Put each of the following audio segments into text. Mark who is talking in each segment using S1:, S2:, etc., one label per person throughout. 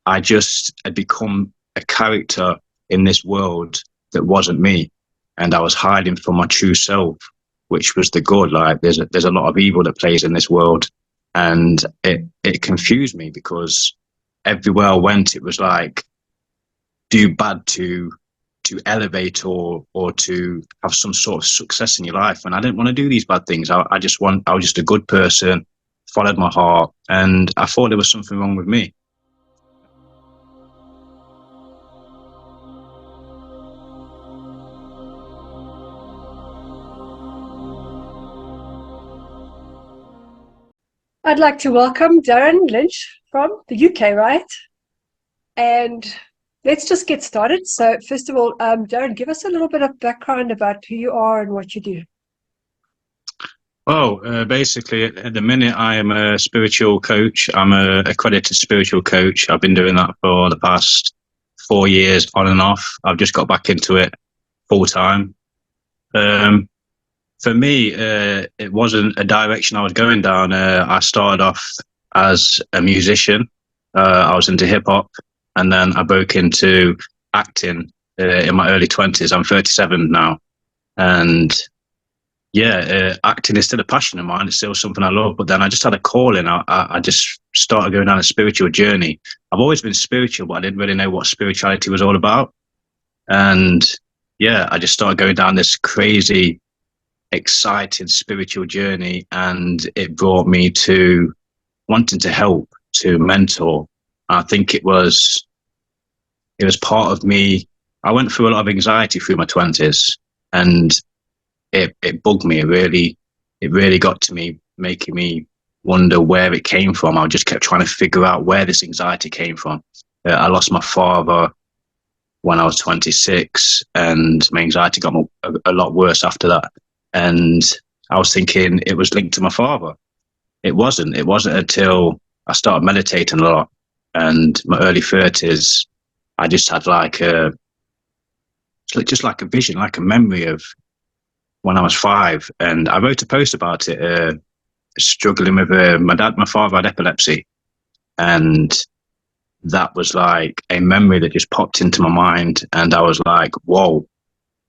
S1: I just had become a character in this world that wasn't me. And I was hiding from my true self, which was the good. Like there's a lot of evil that plays in this world. And it confused me because everywhere I went, it was like, do bad to elevate or to have some sort of success in your life. And I didn't want to do these bad things. I was just a good person, followed my heart, and I thought there was something wrong with me.
S2: I'd like to welcome Darren Lynch from the UK, right? And let's just get started. So first of all, Darren, give us a little bit of background about who you are and what you do.
S1: Oh, basically, at the minute, I am a spiritual coach. I'm a accredited spiritual coach. I've been doing that for the past 4 years on and off. I've just got back into it full time. For me, it wasn't a direction I was going down. I started off as a musician. I was into hip hop, and then I broke into acting in my early 20s. I'm 37 now. And yeah, acting is still a passion of mine. It's still something I love. But then I just had a calling. I just started going down a spiritual journey. I've always been spiritual, but I didn't really know what spirituality was all about. And yeah, I just started going down this crazy, exciting spiritual journey, and it brought me to wanting to help, to mentor. I think it was part of me. I went through a lot of anxiety through my 20s, and it bugged me. It really got to me, making me wonder where it came from. I just kept trying to figure out where this anxiety came from. I lost my father when I was 26, and my anxiety got a lot worse after that. And I was thinking it was linked to my father. It wasn't until I started meditating a lot, and my early 30s, I just had just like a vision, like a memory of when I was 5. And I wrote a post about it, struggling with my father had epilepsy. And that was like a memory that just popped into my mind. And I was like, whoa,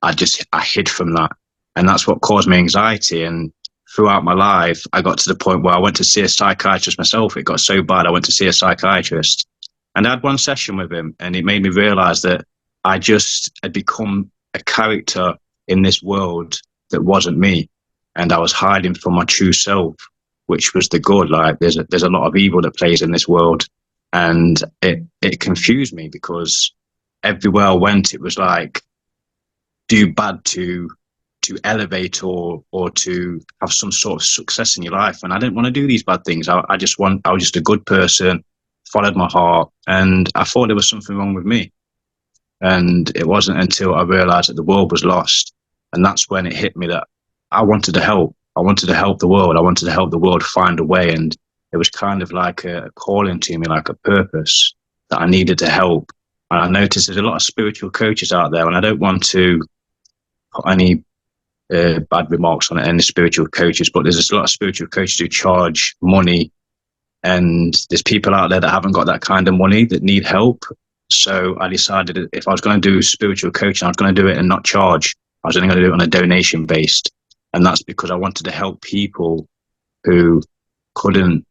S1: I hid from that. And that's what caused me anxiety. And throughout my life, I got to the point where I went to see a psychiatrist myself. It got so bad, I went to see a psychiatrist. And I had one session with him, and it made me realize that I just had become a character in this world that wasn't me. And I was hiding from my true self, which was the good. Like there's a lot of evil that plays in this world. And it confused me because everywhere I went, it was like, do bad to elevate or to have some sort of success in your life. And I didn't want to do these bad things. I was just a good person, followed my heart, and I thought there was something wrong with me. And it wasn't until I realized that the world was lost. And that's when it hit me that I wanted to help. I wanted to help the world. I wanted to help the world find a way. And it was kind of like a calling to me, like a purpose that I needed to help. And I noticed there's a lot of spiritual coaches out there, and I don't want to put any bad remarks on any spiritual coaches, but there's a lot of spiritual coaches who charge money, and there's people out there that haven't got that kind of money that need help. So I decided that if I was going to do spiritual coaching, I was going to do it and not charge. I was only going to do it on a donation based. And that's because I wanted to help people who didn't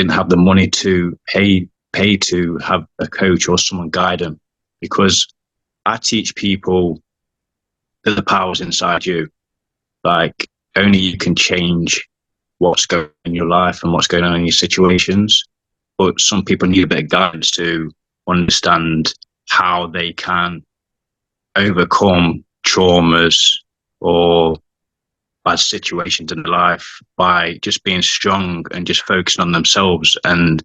S1: have the money to pay to have a coach or someone guide them. Because I teach people that the power's inside you. Like only you can change what's going on in your life and what's going on in your situations. But some people need a bit of guidance to understand how they can overcome traumas or bad situations in their life by just being strong and just focusing on themselves. And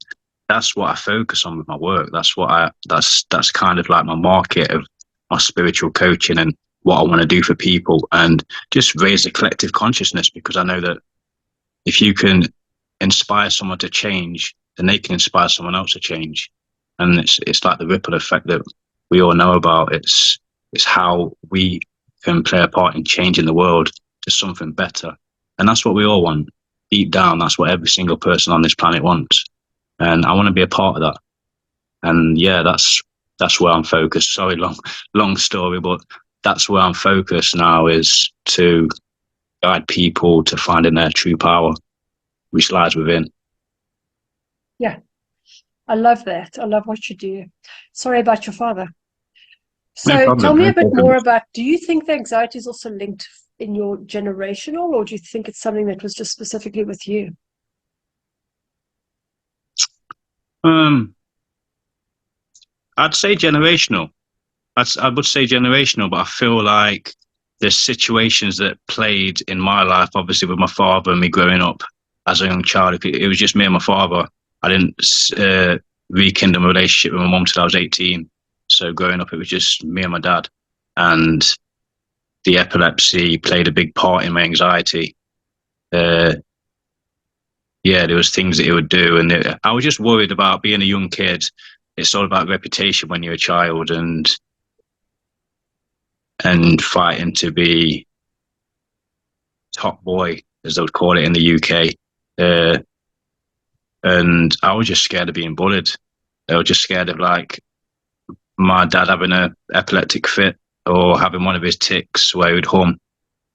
S1: that's what I focus on with my work. That's kind of like my market of my spiritual coaching and what I want to do for people, and just raise a collective consciousness, because I know that if you can inspire someone to change, then they can inspire someone else to change. And it's like the ripple effect that we all know about. It's how we can play a part in changing the world to something better. And that's what we all want. Deep down, that's what every single person on this planet wants. And I want to be a part of that. And yeah, that's where I'm focused. Sorry, long story, but that's where I'm focused now, is to guide people to finding their true power, which lies within.
S2: Yeah, I love that. I love what you do. Sorry about your father.
S1: No
S2: So tell
S1: problem,
S2: me
S1: no
S2: a bit
S1: problem.
S2: more about, do you think the anxiety is also linked in your generational, or do you think it's something that was just specifically with you?
S1: Um, I'd say generational. I would say generational, but I feel like there's situations that played in my life, obviously with my father and me growing up as a young child. It was just me and my father. I didn't rekindle a relationship with my mum till I was 18. So growing up, it was just me and my dad. And the epilepsy played a big part in my anxiety. Uh, yeah, there was things that he would do, and I was just worried about being a young kid. It's all about reputation when you're a child, and fighting to be top boy, as they would call it in the UK. Uh, and I was just scared of being bullied. I was just scared of like my dad having a epileptic fit or having one of his tics where he would hum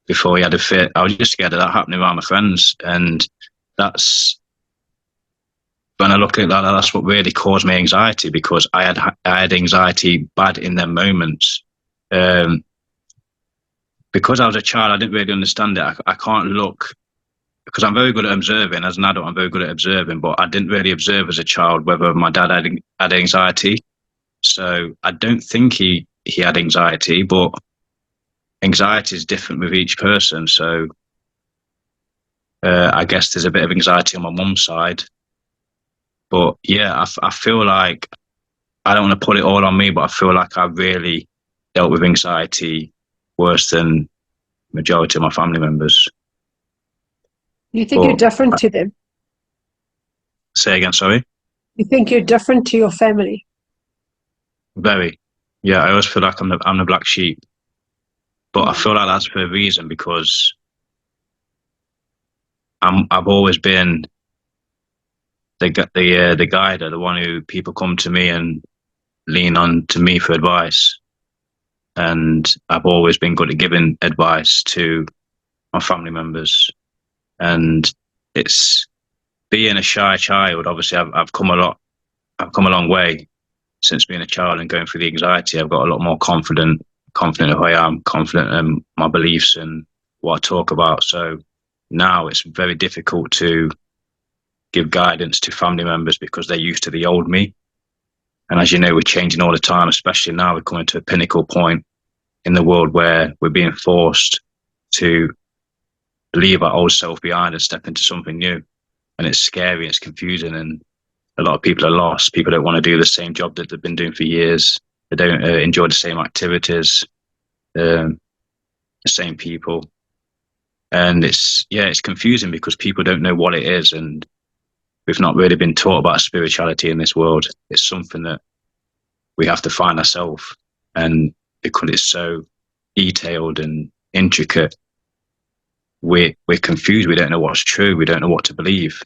S1: before he had a fit. I was just scared of that happening around my friends, and that's when I look at that, that's what really caused me anxiety, because I had anxiety bad in them moments. Um, because I was a child, I didn't really understand it. I can't look, because I'm very good at observing. As an adult, I'm very good at observing, but I didn't really observe as a child whether my dad had anxiety. So I don't think he had anxiety, but anxiety is different with each person. So I guess there's a bit of anxiety on my mum's side. But yeah, I feel like, I don't want to put it all on me, but I feel like I really dealt with anxiety worse than majority of my family members.
S2: You think you're
S1: But
S2: different to them?
S1: say again, sorry.
S2: You think you're different to your family?
S1: Very. Yeah, I always feel like I'm the black sheep, but I
S2: Mm.
S1: feel like that's for a reason, because I've always been the guider, the one who people come to me and lean on to me for advice, and I've always been good at giving advice to my family members, and it's being a shy child. Obviously, I've come a lot. I've come a long way since being a child and going through the anxiety. I've got a lot more confident of who I am, confident in my beliefs and what I talk about. So now it's very difficult to give guidance to family members because they're used to the old me. And as you know, we're changing all the time, especially now we're coming to a pinnacle point in the world where we're being forced to leave our old self behind and step into something new. And it's scary, it's confusing, and a lot of people are lost. People don't want to do the same job that they've been doing for years. They don't enjoy the same activities, the same people. And it's confusing because people don't know what it is. And we've not really been taught about spirituality in this world. It's something that we have to find ourselves. And because it's so detailed and intricate, we're confused. We don't know what's true. We don't know what to believe.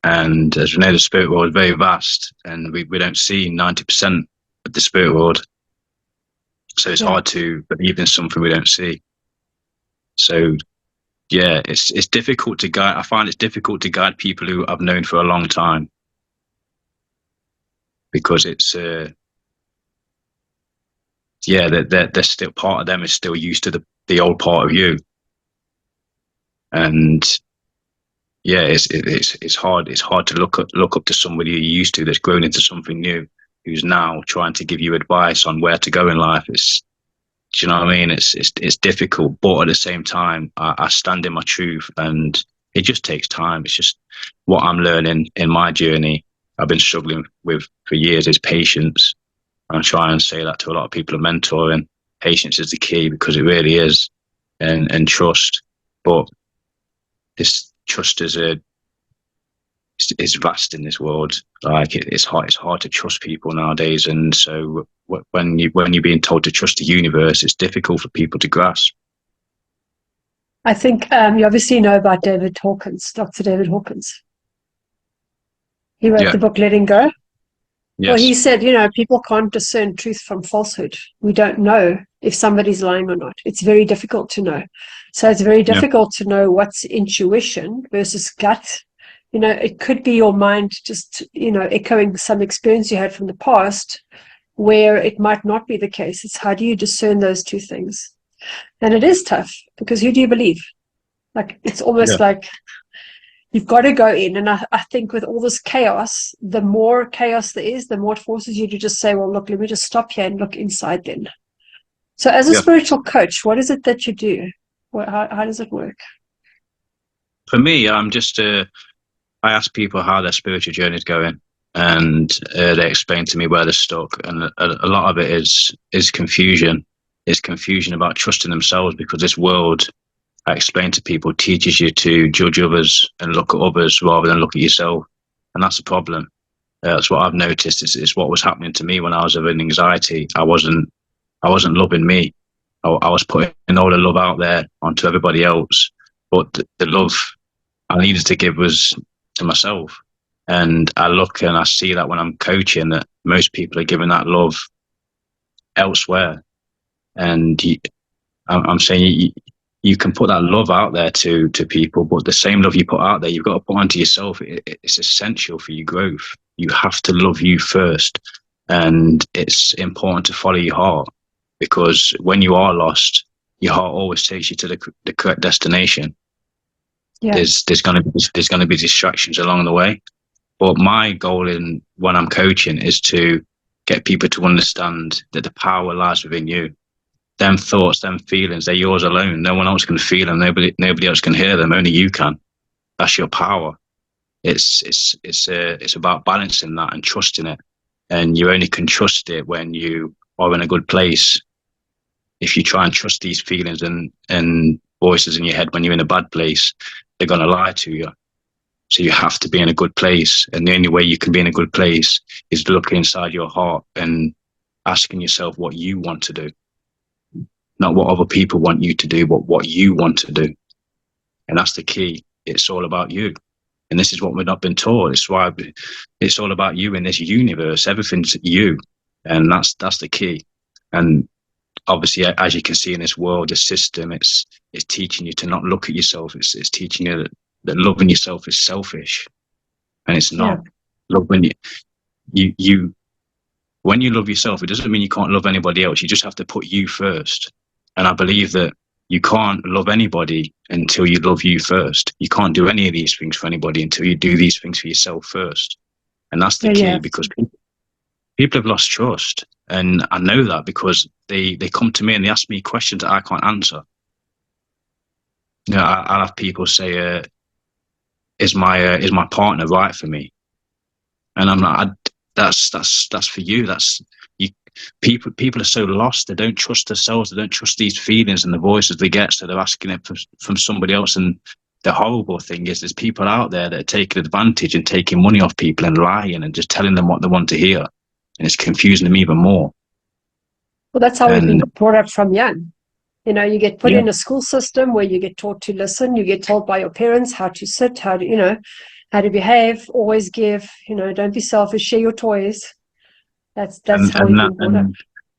S1: And as we know, the spirit world is very vast, and we don't see 90% of the spirit world. So it's
S2: Yeah.
S1: hard to believe in something we don't see. So yeah, it's difficult to guide. I find it's difficult to guide people who I've known for a long time, because it's yeah, they're still, part of them is still used to the old part of you, and yeah, it's hard. It's hard to look up to somebody you're used to that's grown into something new, who's now trying to give you advice on where to go in life. Do you know what I mean? It's difficult, but at the same time, I stand in my truth, and it just takes time. It's just what I'm learning in my journey. I've been struggling with for years is patience. I'm trying to say that to a lot of people I'm mentoring. Patience is the key, because it really is, and trust. But this trust is vast in this world. Like it's hard to trust people nowadays, and so when you're being told to trust the universe, it's difficult for people to grasp.
S2: I think you obviously know about Dr. David Hawkins. He wrote
S1: Yeah,
S2: the book Letting Go. Well, he
S1: Yes.
S2: said, people can't discern truth from falsehood. We don't know if somebody's lying or not. It's very difficult to know. So it's very
S1: Yeah.
S2: difficult to know what's intuition versus gut. It could be your mind just, echoing some experience you had from the past where it might not be the case. It's how do you discern those two things? And it is tough because who do you believe? Like, it's
S1: Yeah.
S2: almost like you've got to go in. And I think with all this chaos, the more chaos there is, the more it forces you to just say, well, look, let me just stop here and look inside then. So as a
S1: Yeah.
S2: spiritual coach, what is it that you do? How does it work?
S1: For me, I ask people how their spiritual journey is going, and they explain to me where they're stuck. And a lot of it is confusion. It's confusion about trusting themselves, because this world, I explain to people, teaches you to judge others and look at others rather than look at yourself, and that's a problem. That's what I've noticed. It's what was happening to me when I was having anxiety. I wasn't loving me. I was putting all the love out there onto everybody else, but the love I needed to give was to myself. And I look and I see that when I'm coaching, that most people are giving that love elsewhere. And I'm saying you can put that love out there to people, but the same love you put out there, you've got to put onto yourself. It's essential for your growth. You have to love you first, and it's important to follow your heart, because when you are lost, your heart always takes you to the correct destination.
S2: Yeah.
S1: There's going to be distractions along the way, but my goal in when I'm coaching is to get people to understand that the power lies within you. Them thoughts, them feelings, they're yours alone. No one else can feel them. Nobody else can hear them. Only you can. That's your power. It's about balancing that and trusting it. And you only can trust it when you are in a good place. If you try and trust these feelings and voices in your head when you're in a bad place, they're gonna lie to you. So you have to be in a good place. And the only way you can be in a good place is looking inside your heart and asking yourself what you want to do. Not what other people want you to do, but what you want to do. And that's the key. It's all about you. And this is what we've not been taught. It's why it's all about you in this universe. Everything's you. And that's the key. And obviously, as you can see in this world, the system, it's teaching you to not look at yourself. It's teaching you that loving yourself is selfish. And it's not.
S2: Yeah.
S1: Love when you when you love yourself, it doesn't mean you can't love anybody else. You just have to put you first. And I believe that you can't love anybody until you love you first. You can't do any of these things for anybody until you do these things for yourself first. And that's the key,
S2: Yeah.
S1: because people have lost trust. And I know that because they come to me and they ask me questions that I can't answer. I'll have people say, is my partner right for me? And I'm like, that's for you. That's you. People are so lost. They don't trust themselves. They don't trust these feelings and the voices they get. So they're asking it from somebody else. And the horrible thing is, there's people out there that are taking advantage and taking money off people and lying and just telling them what they want to hear. And it's confusing them even more.
S2: Well, that's how we've
S1: And
S2: been brought up from young. You get put
S1: yeah,
S2: in a school system where you get taught to listen. You get told by your parents how to sit, how to behave, always give, don't be selfish, share your toys. That's
S1: and
S2: how we've been brought up.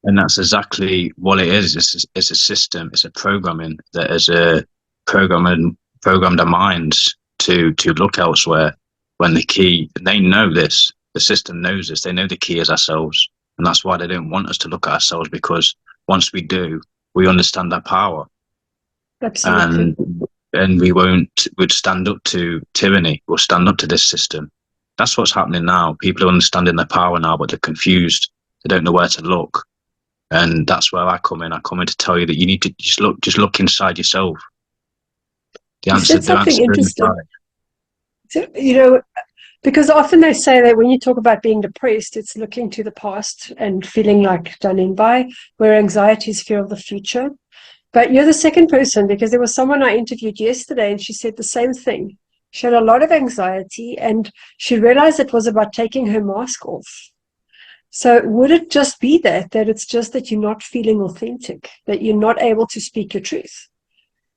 S1: and that's exactly what it is. It's a system. It's a programming that is a programmed our minds to look elsewhere. When the key, they know this. The system knows this. They know the key is ourselves, and that's why they don't want us to look at ourselves, because once we do, we understand our power,
S2: Absolutely.
S1: and would stand up to tyranny. We'll stand up to this system. That's what's happening now. People are understanding their power now, but they're confused. They don't know where to look. And that's where I come in. I come in to tell you that you need to just look inside yourself.
S2: You said
S1: The
S2: something
S1: answer is
S2: interesting.
S1: inside.
S2: So, because often they say that when you talk about being depressed, it's looking to the past and feeling like done in by, where anxiety is fear of the future. But you're the second person, because there was someone I interviewed yesterday and she said the same thing. She had a lot of anxiety and she realized it was about taking her mask off. So would it just be that it's just that you're not feeling authentic, that you're not able to speak your truth,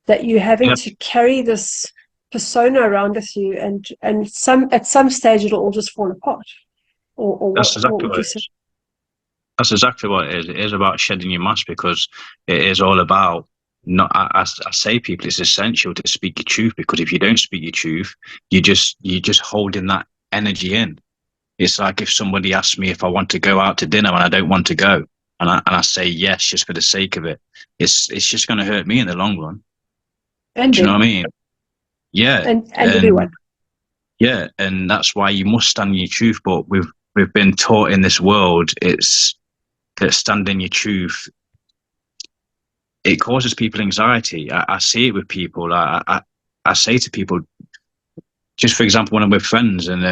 S2: that you're having
S1: Yeah.
S2: to carry this persona around with you, and at some stage it'll all just fall apart? or
S1: That's
S2: what
S1: exactly
S2: would
S1: what
S2: you
S1: it
S2: say?
S1: is. That's exactly what it is. It is about shedding your mask, because it is all about not. I say people, it's essential to speak your truth, because if you don't speak your truth, you just holding that energy in. It's like if somebody asks me if I want to go out to dinner and I don't want to go, and I say yes just for the sake of it. It's just going to hurt me in the long run.
S2: And
S1: Do you know
S2: them
S1: what I mean? Yeah,
S2: and
S1: and
S2: everyone.
S1: yeah, and that's why you must stand in your truth. But we've been taught in this world, it's that standing your truth, it causes people anxiety. I see it with people. I say to people, just for example, when I'm with friends and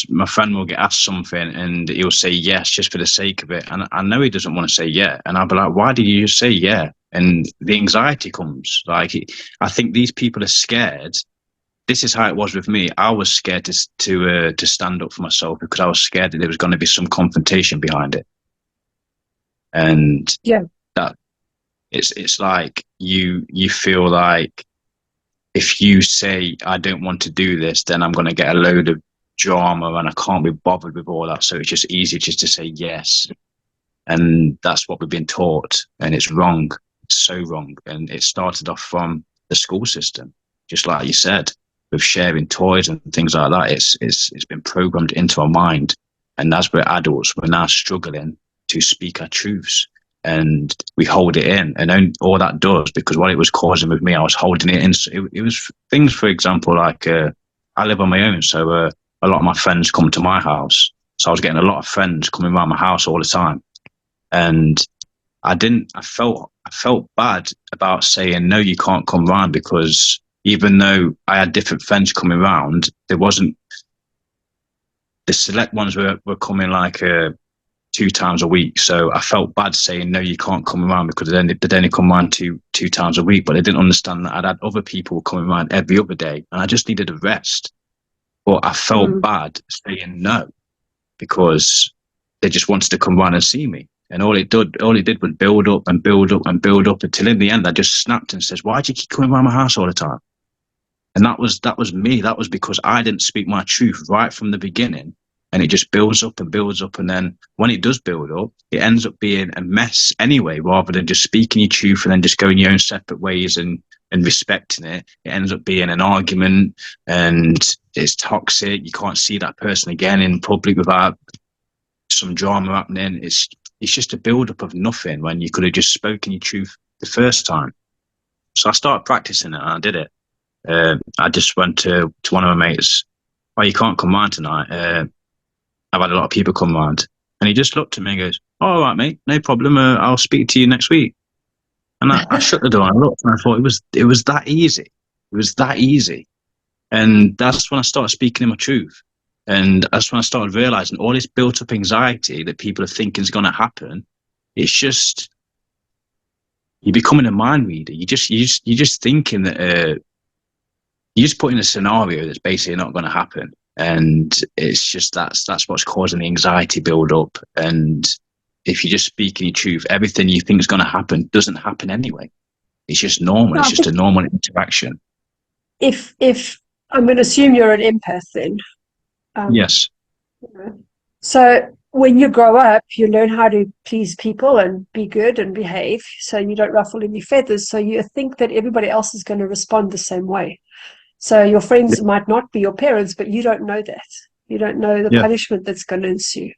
S1: my friend will get asked something and he'll say yes just for the sake of it. And I know he doesn't want to say yeah. And I'll be like, why did you just say yeah? And the anxiety comes. I think these people are scared. This is how it was with me. I was scared to stand up for myself, because I was scared that there was going to be some confrontation behind it. And
S2: Yeah.
S1: that it's like you feel like if you say I don't want to do this, then I'm going to get a load of drama and I can't be bothered with all that. So it's just easy just to say yes. And that's what we've been taught. And it's wrong. It's so wrong. And it started off from the school system, just like you said, with sharing toys and things like that. It's been programmed into our mind. And as we're adults, we're now struggling to speak our truths, and we hold it in. And all that does, because what it was causing with me, I was holding it in. It was things, for example, like I live on my own. So a lot of my friends come to my house. So I was getting a lot of friends coming around my house all the time. And I felt bad about saying, no, you can't come round, because even though I had different friends coming round, there wasn't, the select ones were coming like 2 times a week. So I felt bad saying, no, you can't come around, because they'd only come around two times a week. But they didn't understand that I'd had other people coming around every other day and I just needed a rest. But I felt
S2: Mm.
S1: bad saying no, because they just wanted to come round and see me. And all it did was build up and build up and build up, until in the end I just snapped and says, why do you keep coming around my house all the time? And that was me. That was because I didn't speak my truth right from the beginning. And it just builds up and builds up. And then when it does build up, it ends up being a mess anyway, rather than just speaking your truth and then just going your own separate ways and respecting it. It ends up being an argument, and it's toxic. You can't see that person again in public without some drama happening. It's just a build up of nothing, when you could have just spoken your truth the first time. So I started practicing it and I did it. I just went to one of my mates. Oh, you can't come round tonight. I've had a lot of people come round. And he just looked at me and goes, oh, all right, mate, no problem. I'll speak to you next week. And I shut the door and I looked and I thought it was that easy. It was that easy. And that's when I started speaking in my truth. And that's when I started realizing all this built up anxiety that people are thinking is going to happen. It's just, you're becoming a mind reader. You're just thinking that you just put in a scenario that's basically not going to happen. And it's just that's what's causing the anxiety build up. And if you're just speaking your truth, everything you think is going to happen doesn't happen anyway. It's just normal.
S2: No,
S1: It's
S2: I
S1: just
S2: think
S1: a normal interaction.
S2: if I'm going to assume you're an empath, then um,
S1: Yes.
S2: you know. So when you grow up, you learn how to please people and be good and behave, so you don't ruffle any feathers. So you think that everybody else is going to respond the same way. So your friends might not be your parents, but you don't know that. You don't know the
S1: Yeah.
S2: punishment that's going to ensue.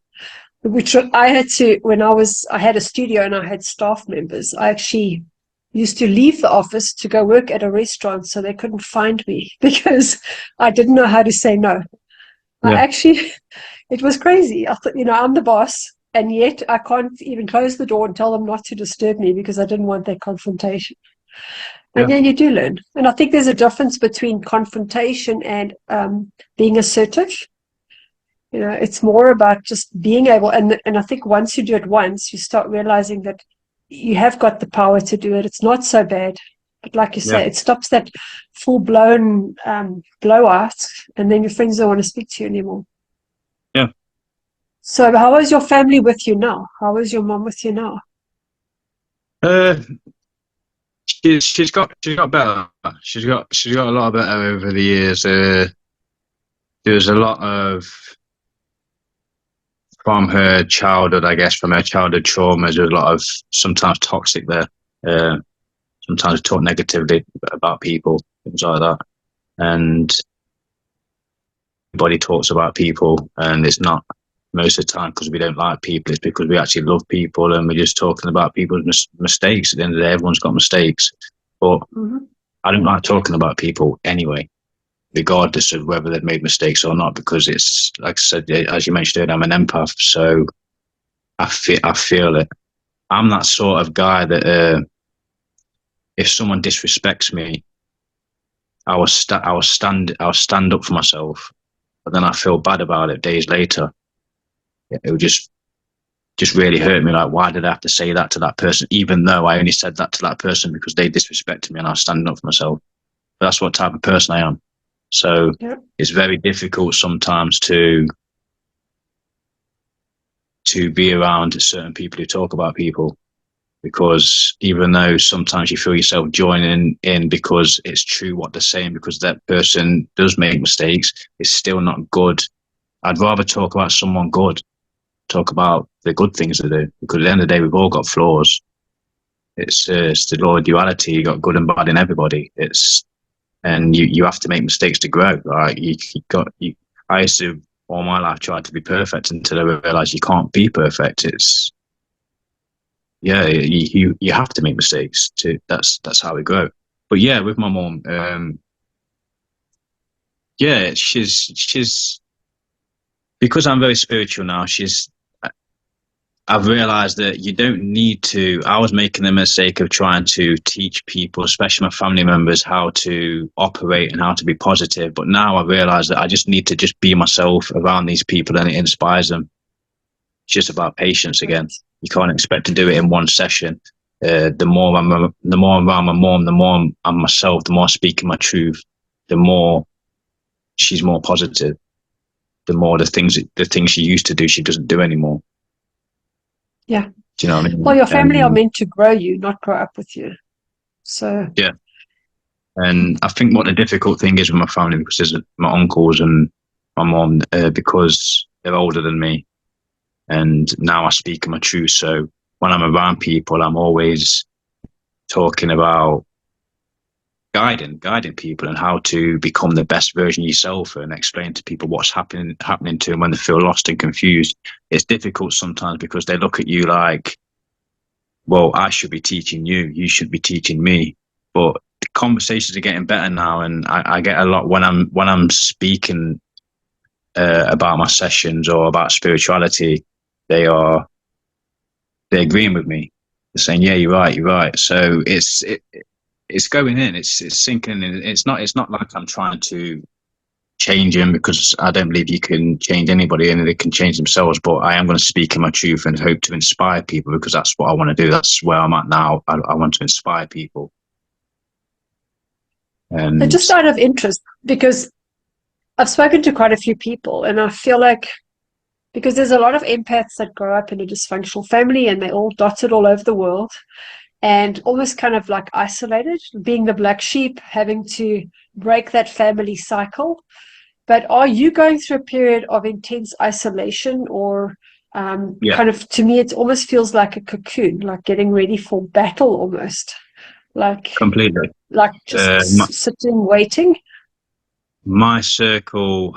S2: Which I had to, when I had a studio and I had staff members, I actually used to leave the office to go work at a restaurant so they couldn't find me because I didn't know how to say no. I
S1: Yeah.
S2: actually, it was crazy. I thought, I'm the boss, and yet I can't even close the door and tell them not to disturb me because I didn't want that confrontation. And
S1: Yeah.
S2: yeah, you do learn. And I think there's a difference between confrontation and being assertive. It's more about just being able, and I think once you do it once, you start realizing that you have got the power to do it. It's not so bad. But like you
S1: Yeah.
S2: say, it stops that full-blown blowout, and then your friends don't want to speak to you anymore.
S1: Yeah.
S2: So how is your family with you now? How is your mom with you now?
S1: Uh, she's got better. She's got a lot better over the years. There's a lot of from her childhood, I guess, from her childhood traumas, there's a lot of sometimes toxic there. Sometimes talk negatively about people, things like that. And everybody talks about people, and it's not most of the time because we don't like people. It's because we actually love people, and we're just talking about people's mistakes. At the end of the day, everyone's got mistakes, but I don't like talking about people anyway, regardless of whether they've made mistakes or not, because it's like I said, as you mentioned, I'm an empath, so I feel it. I'm that sort of guy that if someone disrespects me, I will stand up for myself, but then I feel bad about it days later. It would just really hurt me. Like, why did I have to say that to that person, even though I only said that to that person because they disrespected me and I was standing up for myself. But that's what type of person I am. So it's very difficult sometimes to be around certain people who talk about people, because even though sometimes you feel yourself joining in because it's true what they're saying, because that person does make mistakes, it's still not good. I'd rather talk about someone good, talk about the good things they do, because at the end of the day, we've all got flaws. It's the law of duality. You got good and bad in everybody. And you have to make mistakes to grow. Like I used to all my life try to be perfect until I realized you can't be perfect. You have to make mistakes that's how we grow. But yeah, with my mom, she's because I'm very spiritual now. I've realized that you don't need to. I was making the mistake of trying to teach people, especially my family members, how to operate and how to be positive. But now I realize that I just need to just be myself around these people, and it inspires them. It's just about patience again. You can't expect to do it in one session. The more I'm around my mom, the more I'm myself, the more I'm speaking my truth, the more she's more positive. The more the things she used to do, she doesn't do anymore.
S2: Yeah.
S1: Do you know what I mean?
S2: Well, your family are meant to grow you, not grow up with you. So
S1: yeah. And I think what the difficult thing is with my family, because there's my uncles and my mom, because they're older than me, and now I speak in my truth. So when I'm around people, I'm always talking about guiding people and how to become the best version of yourself, and explain to people what's happening to them when they feel lost and confused. It's difficult sometimes because they look at you like, well, I should be teaching you should be teaching me. But the conversations are getting better now, and I get a lot when I'm speaking about my sessions or about spirituality. They're agreeing with me. They're saying, yeah, you're right. So it's going in, it's sinking in. It's not like I'm trying to change them, because I don't believe you can change anybody and they can change themselves. But I am going to speak in my truth and hope to inspire people, because that's what I want to do. That's where I'm at now. I want to inspire people. And
S2: just out of interest, because I've spoken to quite a few people, and I feel like, because there's a lot of empaths that grow up in a dysfunctional family and they're all dotted all over the world, and almost kind of like isolated, being the black sheep, having to break that family cycle. But are you going through a period of intense isolation, or kind of, to me, it almost feels like a cocoon, like getting ready for battle almost, like
S1: completely,
S2: like just sitting, waiting?
S1: My circle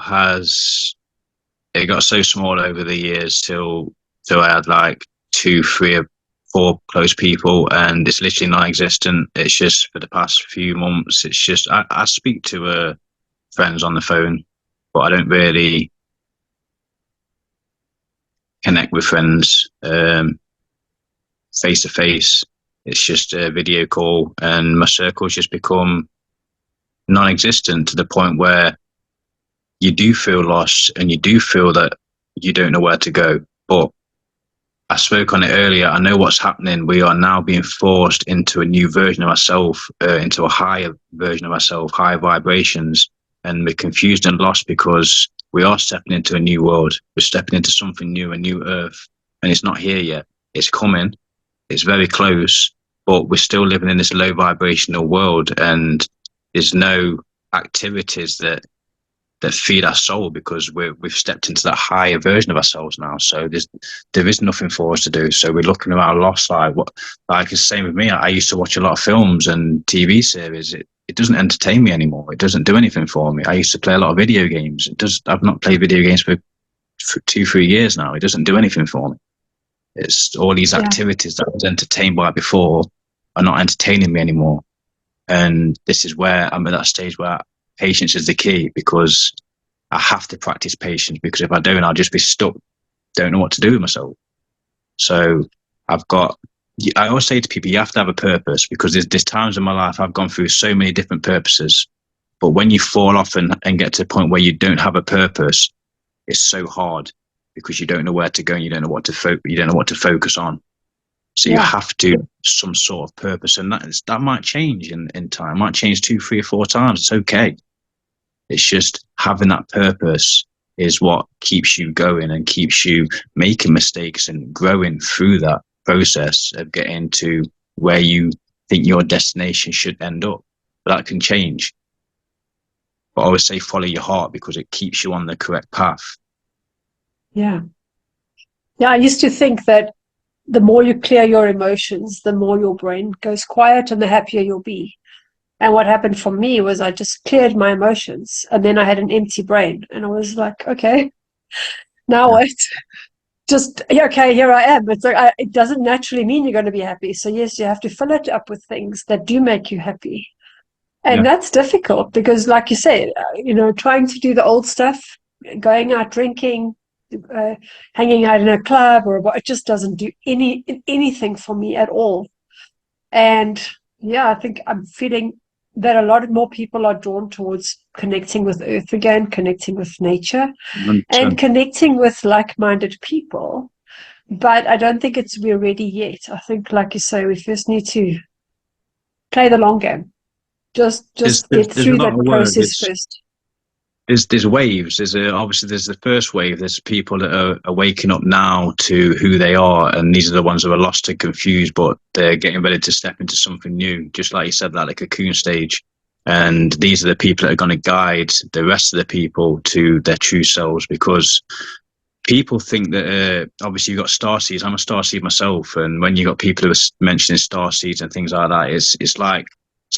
S1: it got so small over the years till I had like 2, 3, or 4 close people, and it's literally non-existent. It's just for the past few months, it's just I speak to friends on the phone, but I don't really connect with friends face to face. It's just a video call, and my circle's just become non-existent, to the point where you do feel lost and you do feel that you don't know where to go. But I spoke on it earlier. I know what's happening. We are now being forced into a new version of ourselves, into a higher version of ourselves, higher vibrations, and we're confused and lost because we are stepping into a new world. We're stepping into something new, a new earth, and it's not here yet. It's coming. It's very close, but we're still living in this low vibrational world, and there's no activities that that feed our soul, because we've stepped into that higher version of ourselves now. So there is nothing for us to do. So we're looking at our lost side. Like the same with me. I used to watch a lot of films and TV series. It doesn't entertain me anymore. It doesn't do anything for me. I used to play a lot of video games. I've not played video games for 2-3 years now. It doesn't do anything for me. It's all these activities that I was entertained by before are not entertaining me anymore. And this is where I'm at that stage where patience is the key, because I have to practice patience, because if I don't, I'll just be stuck, don't know what to do with myself. So I always say to people, you have to have a purpose, because there's times in my life I've gone through so many different purposes. But when you fall off and get to a point where you don't have a purpose, it's so hard, because you don't know where to go and you don't know what to focus on. So you have to some sort of purpose, and that might change in time. It might change 2, 3, or 4 times. It's okay. It's just having that purpose is what keeps you going and keeps you making mistakes and growing through that process of getting to where you think your destination should end up. But that can change. But I always say follow your heart, because it keeps you on the correct path.
S2: Yeah. I used to think that the more you clear your emotions, the more your brain goes quiet and the happier you'll be. And what happened for me was I just cleared my emotions, and then I had an empty brain, and I was like, okay, now what? Okay, here I am. It's like, it doesn't naturally mean you're going to be happy. So yes, you have to fill it up with things that do make you happy. And that's difficult, because like you said, trying to do the old stuff, going out drinking, hanging out in a club or what, it just doesn't do anything for me at all. And I think I'm feeling that a lot more people are drawn towards connecting with earth again, connecting with nature,
S1: 100%.
S2: and connecting with like-minded people. But I don't think we're ready yet. I think, like you say, we first need to play the long game. Just get through that process first.
S1: There's waves. Obviously there's the first wave. There's people that are waking up now to who they are, and these are the ones that are lost and confused, but they're getting ready to step into something new. Just like you said, like the cocoon stage. And these are the people that are going to guide the rest of the people to their true selves, because people think that obviously you've got starseeds. I'm a starseed myself, and when you got people who are mentioning starseeds and things like that, it's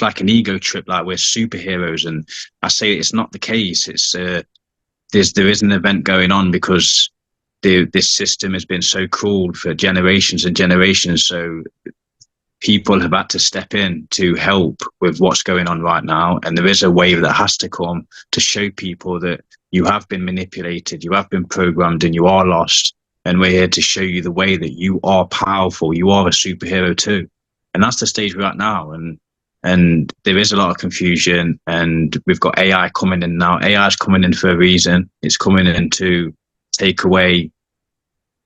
S1: like an ego trip, like we're superheroes. And I say it's not the case. It's there is an event going on, because this system has been so cruel for generations and generations. So people have had to step in to help with what's going on right now. And there is a wave that has to come to show people that you have been manipulated, you have been programmed, and you are lost. And we're here to show you the way that you are powerful. You are a superhero too. And that's the stage we're at now. And there is a lot of confusion, and we've got AI coming in now. AI is coming in for a reason. It's coming in to take away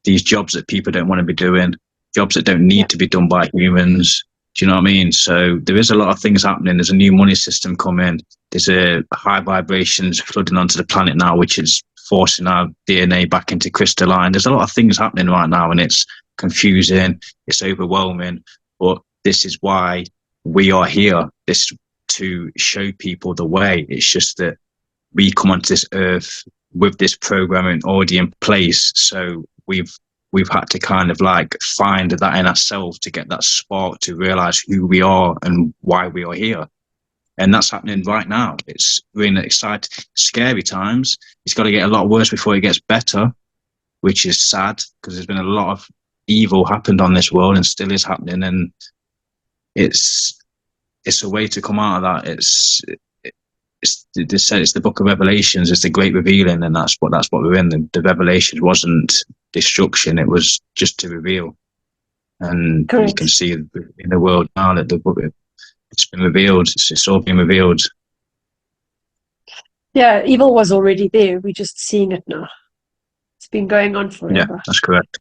S1: these jobs that people don't want to be doing, jobs that don't need to be done by humans. Do you know what I mean? So there is a lot of things happening. There's a new money system coming. There's a high vibrations flooding onto the planet now, which is forcing our DNA back into crystalline. There's a lot of things happening right now, and it's confusing. It's overwhelming. But this is why we are here, this to show people the way. It's just that we come onto this earth with this programming already in place. So we've had to kind of like find that in ourselves to get that spark to realize who we are and why we are here. And that's happening right now. It's really exciting, scary times. It's got to get a lot worse before it gets better, which is sad, because there's been a lot of evil happened on this world and still is happening. And it's a way to come out of that. They said it's the book of Revelations. It's the great revealing, and that's what we're in. The revelation wasn't destruction; it was just to reveal. And Correct. You can see in the world now that the book, it's been revealed. It's all been revealed.
S2: Yeah, evil was already there. We're just seeing it now. It's been going on forever.
S1: Yeah, that's correct.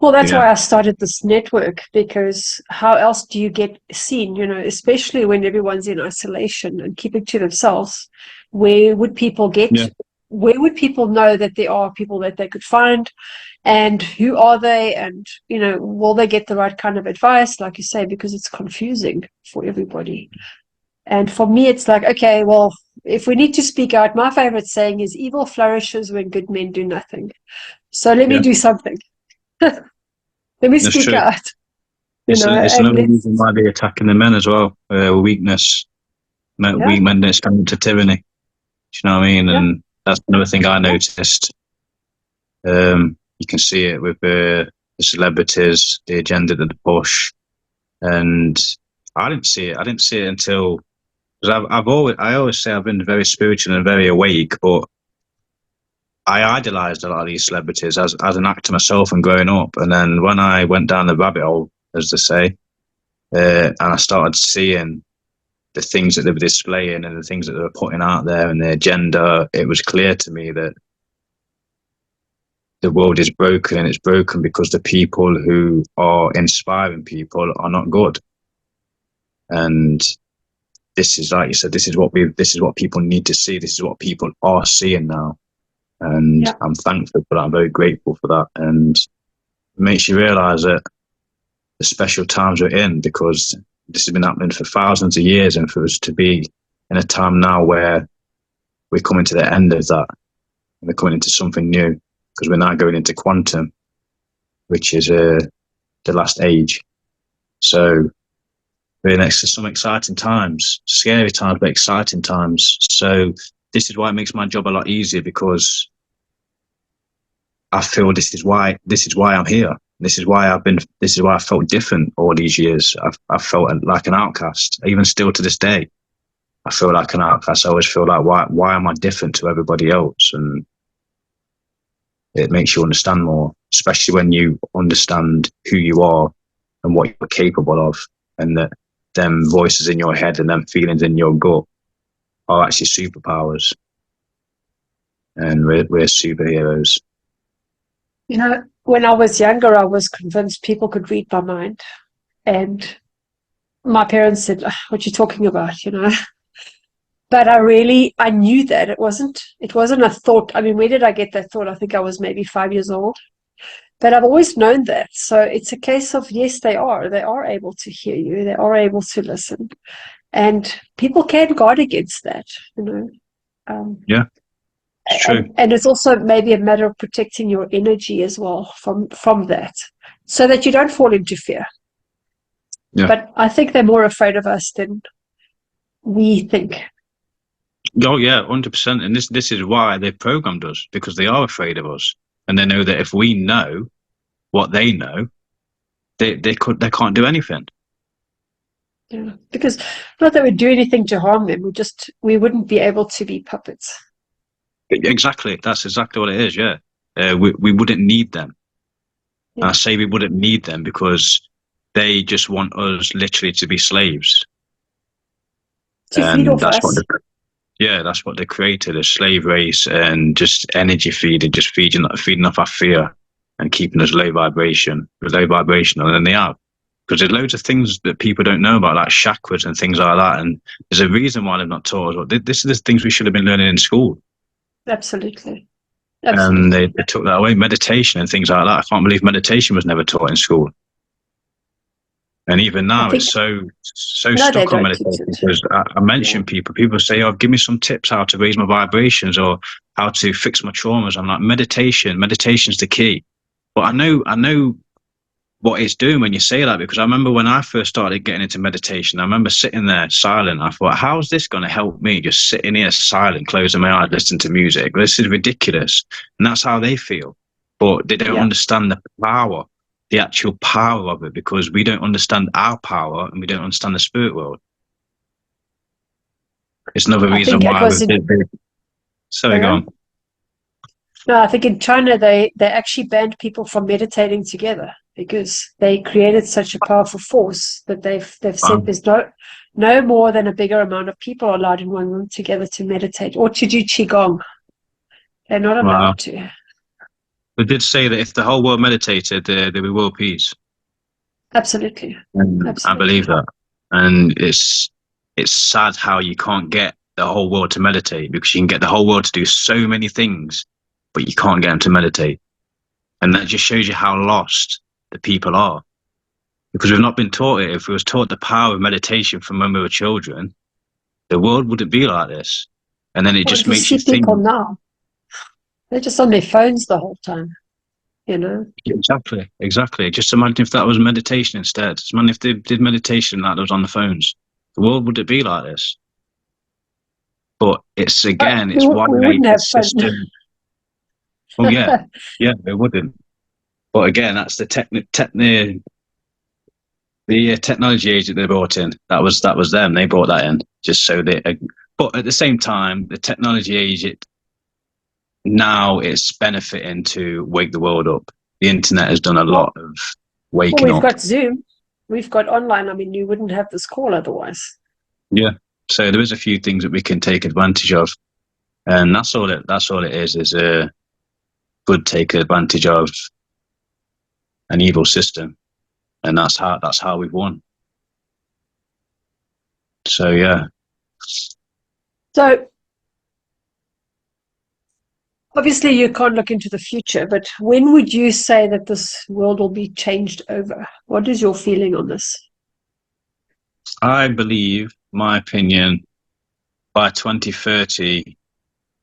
S2: Well, that's why I started this network, because how else do you get seen, especially when everyone's in isolation and keeping to themselves? Where would people where would people know that there are people that they could find, and who are they? And, will they get the right kind of advice, like you say, because it's confusing for everybody. And for me, it's like, okay, well, if we need to speak out, my favorite saying is evil flourishes when good men do nothing. So let me
S1: Yeah,
S2: do something. Let me
S1: that's
S2: speak
S1: true.
S2: out,
S1: It's
S2: and
S1: another
S2: let's,
S1: reason why they're attacking the men as well. Weakness.
S2: yeah,
S1: Weak men don't stand up to tyranny. Do you know what I mean?
S2: yeah,
S1: And that's another thing I
S2: yeah,
S1: noticed. You can see it with the celebrities, the agenda that they push, and I didn't see it. I didn't see it until because I always say I've been very spiritual and very awake, but I idolized a lot of these celebrities as an actor myself and growing up. And then when I went down the rabbit hole, as they say, and I started seeing the things that they were displaying and the things that they were putting out there and the agenda, it was clear to me that the world is broken, and it's broken because the people who are inspiring people are not good. And this is, like you said, this is what people need to see. This is what people are seeing now. And
S2: yeah.
S1: I'm thankful for that. I'm very grateful for that. And it makes you realize that the special times we're in, because this has been happening for thousands of years, and for us to be in a time now where we're coming to the end of that and we're coming into something new, because we're now going into quantum, which is the last age. So we're next to some exciting times, scary times, but exciting times. So this is why it makes my job a lot easier, because I feel this is why I'm here. This is why I felt different all these years. I felt like an outcast, even still to this day. I feel like an outcast. I always feel like, why am I different to everybody else? And it makes you understand more, especially when you understand who you are and what you're capable of, and that them voices in your head and them feelings in your gut are actually superpowers, and we're superheroes.
S2: When I was younger, I was convinced people could read my mind. And my parents said, "Ah, what are you talking about?" But I knew that it wasn't a thought. I mean, where did I get that thought? I think I was maybe 5 years old. But I've always known that. So it's a case of, yes, they are able to hear you. They are able to listen. And people can guard against that, you know. Um,
S1: Yeah, it's true.
S2: and it's also maybe a matter of protecting your energy as well from that, so that you don't fall into fear.
S1: Yeah.
S2: But I think they're more afraid of us than we think.
S1: Oh yeah, 100%. And this is why they programmed us, because they are afraid of us, and they know that if we know what they know, they can't do anything.
S2: Yeah. Because not that we do anything to harm them, we wouldn't be able to be puppets.
S1: Exactly. That's exactly what it is. Yeah. We wouldn't need them. And I
S2: Yeah.
S1: say we wouldn't need them because they just want us literally to be slaves.
S2: To feed
S1: And
S2: off us.
S1: that's what they created, a slave race, and just energy feeding, just feeding off our fear and keeping us low vibrational. And then they are. Because there's loads of things that people don't know about, like chakras and things like that. And there's a reason why they've not taught us. Well, this is the things we should have been learning in school.
S2: Absolutely.
S1: And
S2: Absolutely.
S1: they took that away, meditation and things like that. I can't believe meditation was never taught in school. And even
S2: I
S1: now,
S2: think,
S1: it's so
S2: no, they
S1: stuck on
S2: don't teach
S1: meditation,
S2: it.
S1: because I
S2: Yeah.
S1: mention people say, "Oh, give me some tips how to raise my vibrations or how to fix my traumas." I'm like, meditation's the key. But I know what it's doing when you say that, because I remember when I first started getting into meditation, I remember sitting there silent. I thought, how's this going to help me? Just sitting here silent, closing my eyes, listening to music. This is ridiculous. And that's how they feel. But they don't
S2: Yeah.
S1: understand the actual power of it, because we don't understand our power and we don't understand the spirit world. It's another
S2: I
S1: reason
S2: think it
S1: why
S2: was in,
S1: sorry, go
S2: Darren?
S1: on.
S2: No, I think in China they actually banned people from meditating together because they created such a powerful force that they've said
S1: Wow.
S2: there's no more than a bigger amount of people allowed in one room together to meditate or to do qigong. They're not
S1: Wow.
S2: allowed to.
S1: They did say that if the whole world meditated, there would be world peace.
S2: Absolutely.
S1: And I believe
S2: Absolutely.
S1: that. And it's sad how you can't get the whole world to meditate, because you can get the whole world to do so many things, but you can't get them to meditate. And that just shows you how lost the people are, because we've not been taught it. If we was taught the power of meditation from when we were children, the world wouldn't be like this. And then it
S2: Well,
S1: just
S2: if you
S1: makes you
S2: see
S1: think.
S2: people now, they're just on their phones the whole time, you know?
S1: Exactly. Just imagine if that was meditation instead. Just imagine if they did meditation like was on the phones. The world would it be like this? But it's again, it's why
S2: We wouldn't
S1: the
S2: have fun.
S1: system. Oh yeah, it wouldn't. But again, that's the technology age that they brought in. That was them. They brought that in just so they. But at the same time, the technology age now it's benefiting to wake the world up. The internet has done a lot of
S2: Well,
S1: waking
S2: we've
S1: up.
S2: got Zoom, we've got online. I mean, you wouldn't have this call otherwise.
S1: Yeah. So there is a few things that we can take advantage of, and that's all it is a good take advantage of an evil system, and that's how we've won. So yeah.
S2: So obviously you can't look into the future, but when would you say that this world will be changed over? What is your feeling on this?
S1: I believe, my opinion, by 2030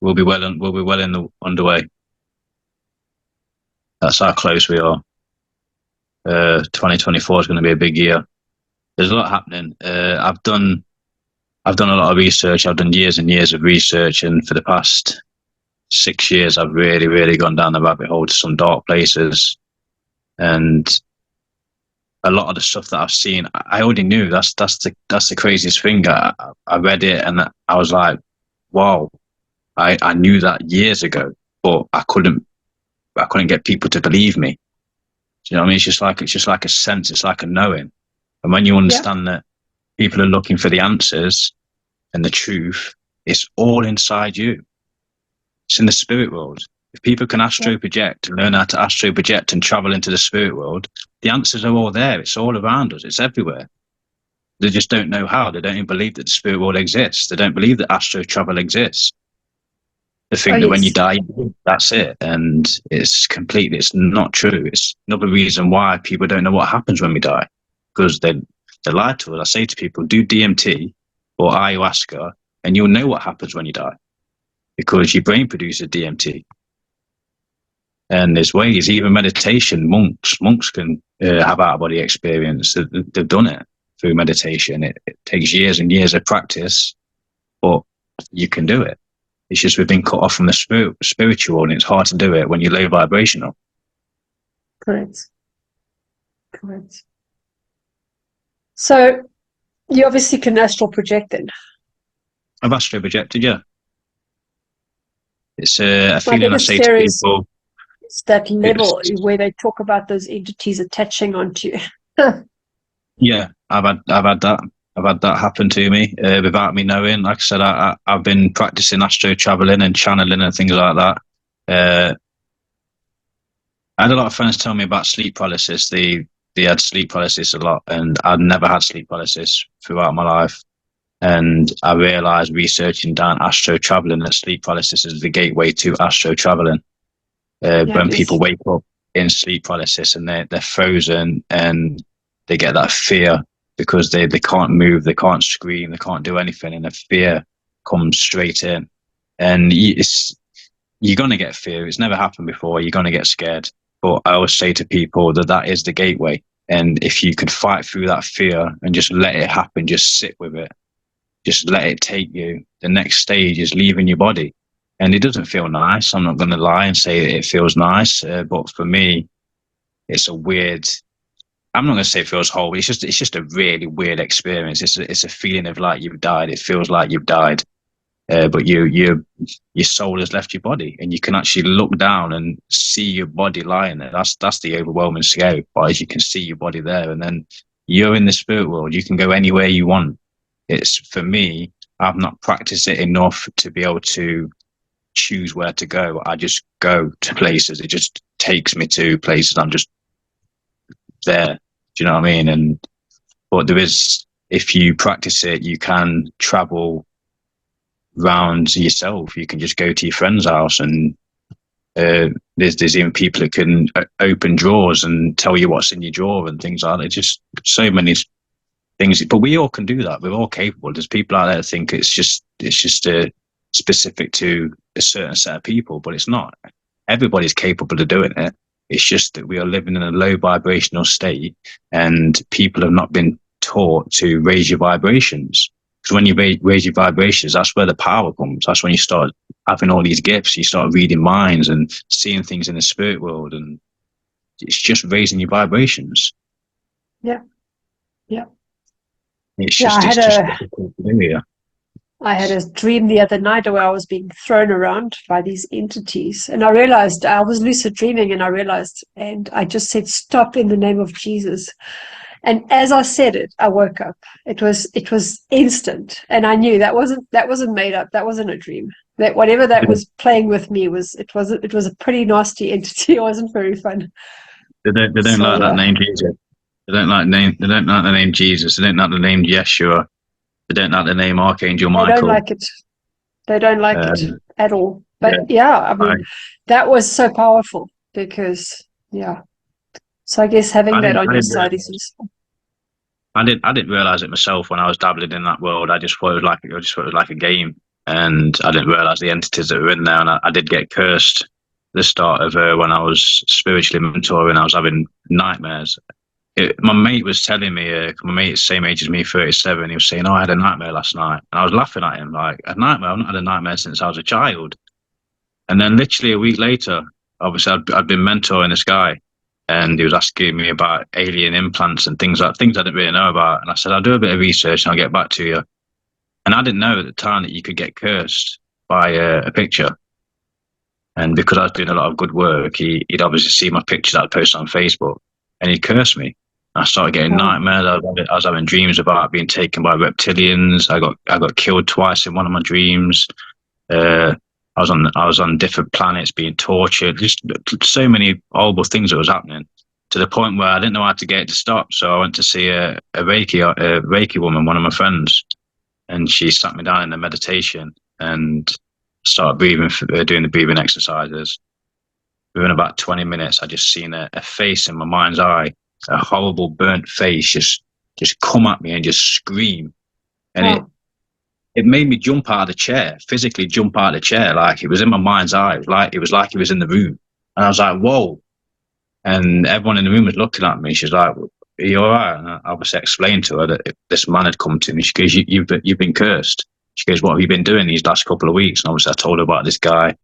S1: we'll be well underway. That's how close we are. 2024 is going to be a big year. There's a lot happening. I've done a lot of research. I've done years and years of research, and for the past 6 years, I've really, really gone down the rabbit hole to some dark places. And a lot of the stuff that I've seen, I already knew. That's the craziest thing. I read it and I was like, wow, I knew that years ago, but I couldn't get people to believe me. Do you know what I mean? It's just like a sense. It's like a knowing. And when you
S2: Yeah.
S1: understand that people are looking for the answers and the truth, it's all inside you. It's in the spirit world. If people can astro project and learn how to astro project and travel into the spirit world, the answers are all there. It's all around us. It's everywhere. They just don't know how. They don't even believe that the spirit world exists. They don't believe that astro travel exists. They think that when you
S2: Yes.
S1: die, that's it. And it's not true. It's another reason why people don't know what happens when we die, because they lie to us. I say to people, do DMT or ayahuasca and you'll know what happens when you die, because your brain produces DMT. And there's ways, even meditation, monks can have out of body experience. They've done it through meditation. It takes years and years of practice, but you can do it. It's just we've been cut off from the spiritual, and it's hard to do it when you're low vibrational.
S2: Correct. So you obviously can astral project then.
S1: I've astro projected, yeah. It's a feeling I say to people.
S2: It's that level where they talk about those entities attaching onto you.
S1: Yeah, I've had that. I've had that happen to me without me knowing. Like I said, I've been practicing astro traveling and channeling and things like that. I had a lot of friends tell me about sleep paralysis. They had sleep paralysis a lot, and I'd never had sleep paralysis throughout my life. And I realized researching down astro traveling that sleep paralysis is the gateway to astro traveling. When people wake up in sleep paralysis and they're frozen and they get that fear because they can't move, they can't scream, they can't do anything, and the fear comes straight in. And you're going to get fear. It's never happened before. You're going to get scared. But I always say to people that is the gateway. And if you could fight through that fear and just let it happen, just sit with it, just let it take you, the next stage is leaving your body. And it doesn't feel nice. I'm not going to lie and say that it feels nice. But for me, it's a weird, I'm not going to say it feels horrible. It's just a really weird experience. It's a feeling of like you've died. It feels like you've died. But your soul has left your body, and you can actually look down and see your body lying there. That's the overwhelming scary part, is you can see your body there, and then you're in the spirit world. You can go anywhere you want. It's, for me, I've not practiced it enough to be able to choose where to go. I just go to places. It just takes me to places. I'm just there. Do you know what I mean? But there is, if you practice it, you can travel round yourself. You can just go to your friend's house, and there's even people that can open drawers and tell you what's in your drawer and things like that. Just so many things. But we all can do that. We're all capable. There's people out there that think it's just specific to a certain set of people, but it's not. Everybody's capable of doing it. It's just that we are living in a low vibrational state, and people have not been taught to raise your vibrations. Because when you raise your vibrations, that's where the power comes. That's when you start having all these gifts. You start reading minds and seeing things in the spirit world, and it's just raising your vibrations.
S2: Yeah. Yeah.
S1: It's just difficult to do here.
S2: I had a dream the other night where I was being thrown around by these entities, and I realized I was lucid dreaming, and I just said, "Stop in the name of Jesus." And as I said it, I woke up. It was instant, and I knew that wasn't made up. That wasn't a dream. That whatever that was playing with me was a pretty nasty entity. It wasn't very fun.
S1: They don't like that name Jesus. They don't like the name Jesus. They don't like the name Yeshua. They don't like the name Archangel Michael.
S2: They don't like it. They don't like it at all. But I mean, that was so powerful because, So I guess having that on your side is useful.
S1: I didn't realize it myself when I was dabbling in that world. I just thought it was like a game, and I didn't realize the entities that were in there. And I did get cursed. The start of when I was spiritually mentoring, I was having nightmares. My mate was telling me, my mate's same age as me, 37, he was saying, "Oh, I had a nightmare last night." And I was laughing at him, like, "A nightmare? I've not had a nightmare since I was a child." And then literally a week later, obviously I'd been mentoring this guy, and he was asking me about alien implants and things I didn't really know about. And I said, "I'll do a bit of research and I'll get back to you." And I didn't know at the time that you could get cursed by a picture. And because I was doing a lot of good work, he'd obviously see my picture that I posted on Facebook, and he cursed me. I started getting nightmares. I was having dreams about being taken by reptilians. I got killed twice in one of my dreams. I was on different planets being tortured. Just so many horrible things that was happening, to the point where I didn't know how to get it to stop. So I went to see a Reiki woman, one of my friends, and she sat me down in a meditation and started doing the breathing exercises. Within about 20 minutes, I just seen a face in my mind's eye, a horrible burnt face, just come at me and just scream. And it made me jump out of the chair, physically jump out of the chair, like it was in my mind's eye. It was like it was in the room. And I was like, "Whoa." And everyone in the room was looking at me. She's like, "Are you all right?" And I obviously explained to her that this man had come to me. She goes, You've been cursed." She goes, "What have you been doing these last couple of weeks?" And obviously I told her about this guy.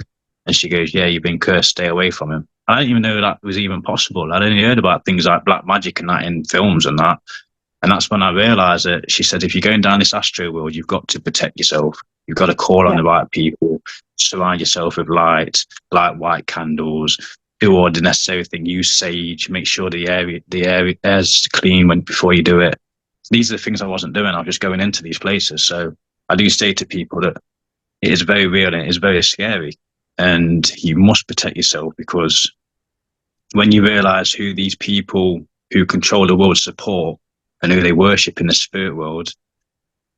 S1: And she goes, "Yeah, you've been cursed. Stay away from him." I didn't even know that was even possible. I'd only heard about things like black magic and that in films and that. And that's when I realized that she said, if you're going down this astro world, you've got to protect yourself. You've got to call on the right people, surround yourself with light, light white candles, do all the necessary thing, use sage, make sure the air's clean before you do it. These are the things I wasn't doing. I was just going into these places. So I do say to people that it is very real and it is very scary. And you must protect yourself, because when you realize who these people who control the world support and who they worship in the spirit world,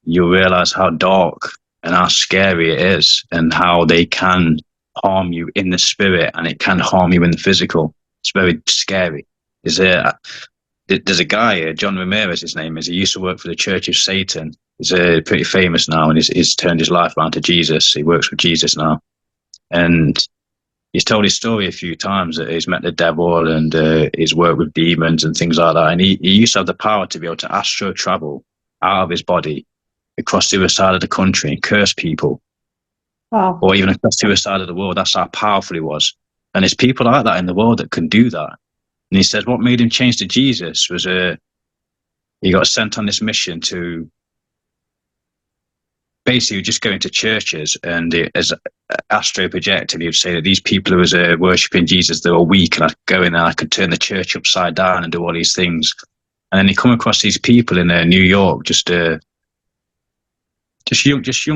S1: you'll realize how dark and how scary it is, and how they can harm you in the spirit and it can harm you in the physical. It's very scary. There's a guy, John Ramirez, his name is. He used to work for the Church of Satan. He's pretty famous now, and he's turned his life around to Jesus. He works with Jesus now. And he's told his story a few times, that he's met the devil and he's worked with demons and things like that. And he used to have the power to be able to astro travel out of his body across the other side of the country and curse people.
S2: Wow.
S1: Or even across the other side of the world. That's how powerful he was. And there's people like that in the world that can do that. And he says what made him change to Jesus was he got sent on this mission to basically just going to churches, and as astro projecting, he would say that these people who was worshipping Jesus, they were weak, and I could go in there, I could turn the church upside down and do all these things. And then he come across these people in New York, just young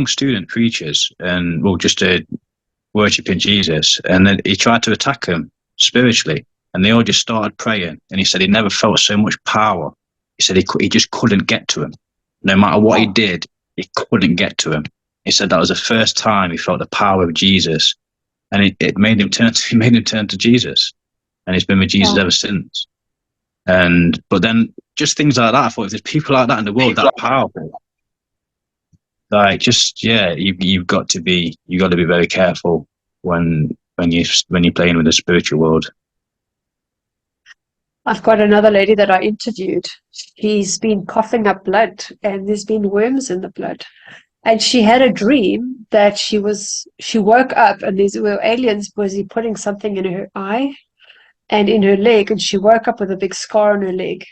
S1: student preachers, and just worshipping Jesus. And then he tried to attack them spiritually, and they all just started praying. And he said he never felt so much power. He said he just couldn't get to him. No matter what he did, he couldn't get to him. He said that was the first time he felt the power of Jesus, and it made him turn to Jesus, and he's been with Jesus ever since. But then just things like that, I thought if there's people like that in the world that powerful, like just you've got to be very careful when you're playing with the spiritual world.
S2: I've got another lady that I interviewed. She's been coughing up blood, and there's been worms in the blood. And she had a dream that she woke up and these were aliens busy putting something in her eye and in her leg, and she woke up with a big scar on her leg.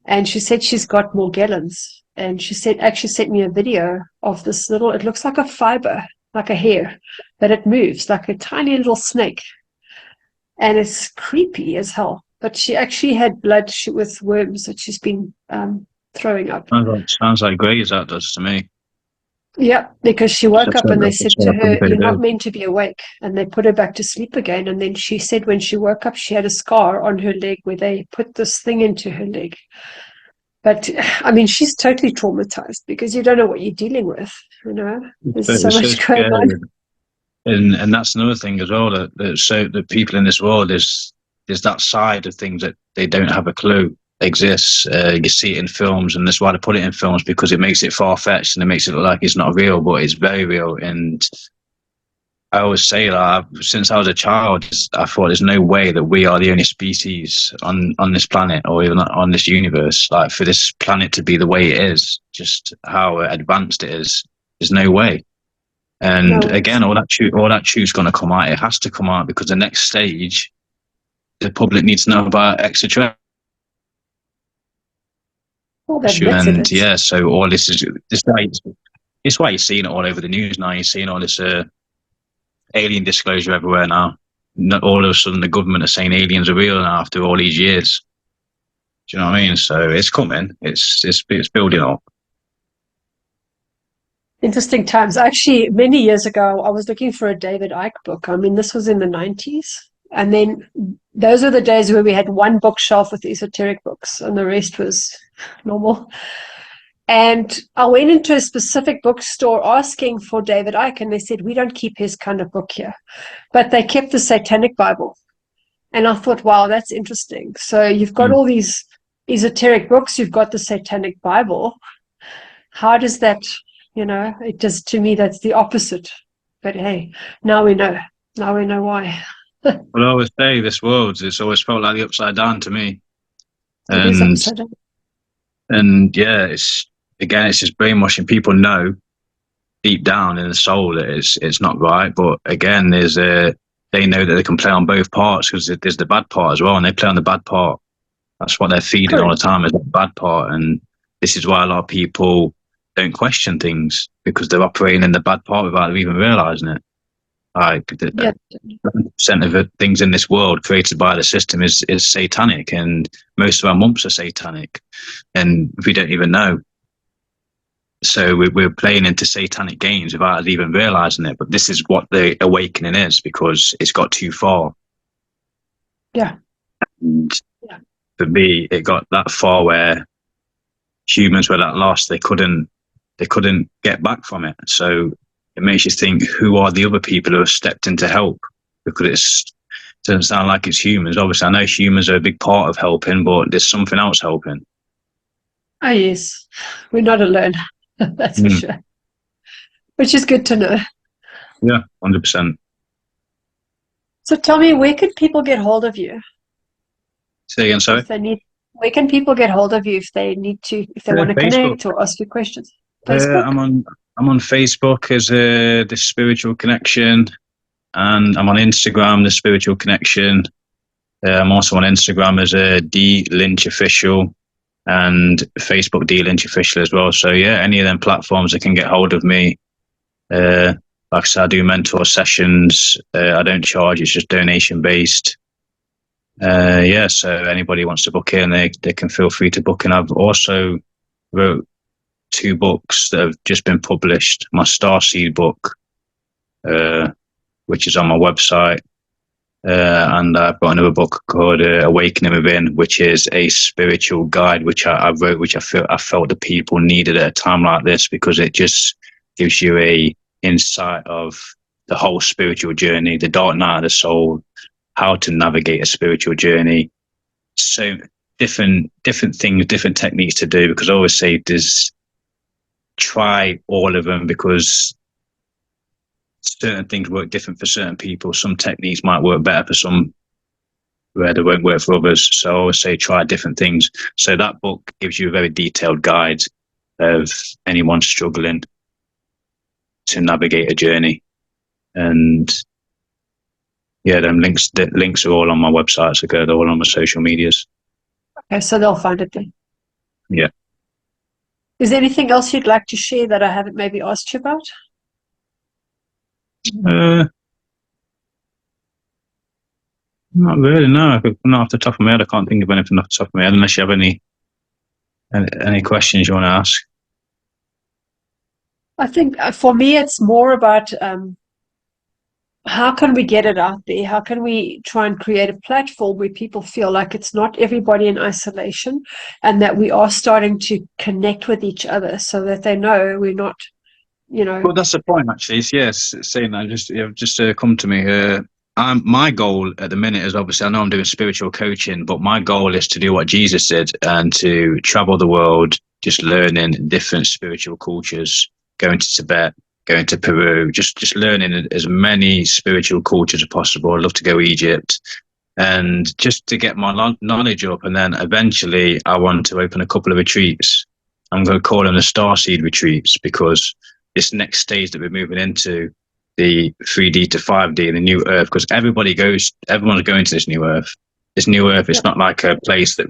S2: And she said she's got Morgellons. And she said actually sent me a video of this little, it looks like a fiber, like a hair, but it moves like a tiny little snake. And it's creepy as hell. But she actually had blood with worms that she's been throwing up.
S1: Sounds like Grays, that does to me.
S2: Yeah, because she woke up and they said to her, "You're not
S1: do.
S2: meant to be awake." And they put her back to sleep again. And then she said when she woke up, she had a scar on her leg where they put this thing into her leg. But I mean, she's totally traumatized because you don't know what you're dealing with. You know, there's so much going on.
S1: And that's another thing as well, that the people in this world is that side of things that they don't have a clue exists. You see it in films, and that's why they put it in films, because it makes it far-fetched and it makes it look like it's not real, but it's very real. And I always say that since I was a child, I thought there's no way that we are the only species on this planet or even on this universe. Like, for this planet to be the way it is, just how advanced it is, there's no way. And again, all that truth's going to come out. It has to come out, because the next stage, the public needs to know about extraterrestrials. And yeah, so all this is it's why you're seeing it all over the news now. You're seeing all this alien disclosure everywhere now. All of a sudden, the government are saying aliens are real now after all these years. Do you know what I mean? So it's coming. It's building up.
S2: Interesting times. Actually, many years ago, I was looking for a David Icke book. I mean, this was in the 90s. And then those are the days where we had one bookshelf with esoteric books and the rest was normal. And I went into a specific bookstore asking for David Icke, and they said, we don't keep his kind of book here. But they kept the Satanic Bible. And I thought, wow, that's interesting. So you've got all these esoteric books, you've got the Satanic Bible. How does that... You know, it just, to me, that's the opposite. But hey, now we know. Now we know why.
S1: Well, I always say this world, it's always felt like the upside down to me.
S2: It is upside down.
S1: And yeah, it's just brainwashing. People know deep down in the soul that it's not right. But again, they know that they can play on both parts, because there's the bad part as well, and they play on the bad part. That's what they're feeding all the time, is the bad part. And this is why a lot of people don't question things, because they're operating in the bad part without even realizing it. Like 70% of the things in this world created by the system is satanic, and most of our months are satanic, and we don't even know. So we're playing into satanic games without even realizing it. But this is what the awakening is, because it's got too far.
S2: Yeah.
S1: And for me, it got that far where humans were that lost. They couldn't get back from it. So it makes you think, who are the other people who have stepped in to help? Because it doesn't sound like it's humans. Obviously, I know humans are a big part of helping, but there's something else helping.
S2: Oh, yes. We're not alone. That's for sure. Which is good to know.
S1: Yeah, 100%.
S2: So tell me, where can people get hold of you?
S1: Say again, sorry?
S2: Where can people get hold of you if they want to connect or ask you questions? Facebook?
S1: I'm on Facebook as The Spiritual Connection, and I'm on Instagram, The Spiritual Connection. I'm also on Instagram as D Lynch Official, and Facebook D Lynch Official as well. So yeah, any of them platforms that can get hold of me. Like I said, I do mentor sessions. I don't charge; it's just donation based. So anybody wants to book in, they can feel free to book in. I've also wrote 2 books that have just been published. My Starseed book, which is on my website, and I've got another book called Awakening Within, which is a spiritual guide which I wrote, which I felt the people needed at a time like this, because it just gives you a insight of the whole spiritual journey, the dark night of the soul, how to navigate a spiritual journey. So different things, different techniques to do, because I always say try all of them, because certain things work different for certain people. Some techniques might work better for some, where they won't work for others. So I always say try different things. So that book gives you a very detailed guide of anyone struggling to navigate a journey. And yeah, the links are all on my website, so they're all on my social medias.
S2: Okay, so they'll find it there.
S1: Yeah.
S2: Is there anything else you'd like to share that I haven't maybe asked you about?
S1: Not really, no. Not off the top of my head. I can't think of anything off the top of my head, unless you have any questions you want to ask.
S2: I think for me, it's more about how can we get it out there? How can we try and create a platform where people feel like it's not everybody in isolation, and that we are starting to connect with each other, so that they know we're not,
S1: Well, that's the point, actually. Yes, saying that just come to me. My goal at the minute is, obviously, I know I'm doing spiritual coaching, but my goal is to do what Jesus did and to travel the world, just learning different spiritual cultures, going to Tibet, going to Peru, just learning as many spiritual cultures as possible. I'd love to go Egypt, and just to get my knowledge up. And then eventually I want to open a couple of retreats. I'm going to call them the Starseed retreats, because this next stage that we're moving into, the 3D to 5D, the new Earth, because everyone's going to this new Earth. This new Earth, it's not like a place that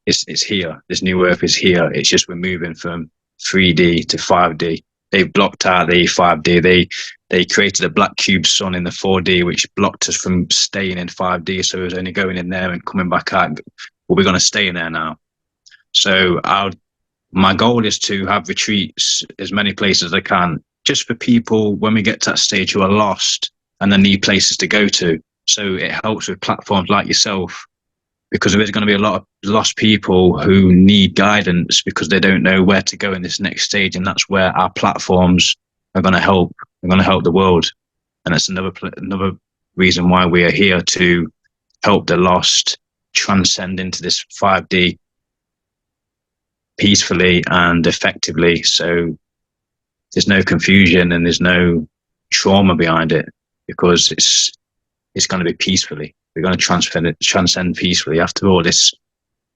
S1: it's here. This new Earth is here. It's just we're moving from 3D to 5D. They've blocked out the 5D. They created a black cube sun in the 4D, which blocked us from staying in 5D. So it was only going in there and coming back out. Well, we're going to stay in there now. So my goal is to have retreats as many places as I can, just for people when we get to that stage who are lost and they need places to go to. So it helps with platforms like yourself, because there's going to be a lot of lost people who need guidance because they don't know where to go in this next stage. And that's where our platforms are going to help. They're going to help the world. And that's another reason why we are here, to help the lost transcend into this 5D peacefully and effectively. So there's no confusion and there's no trauma behind it, because it's going to be peacefully. We're going to transcend peacefully. After all this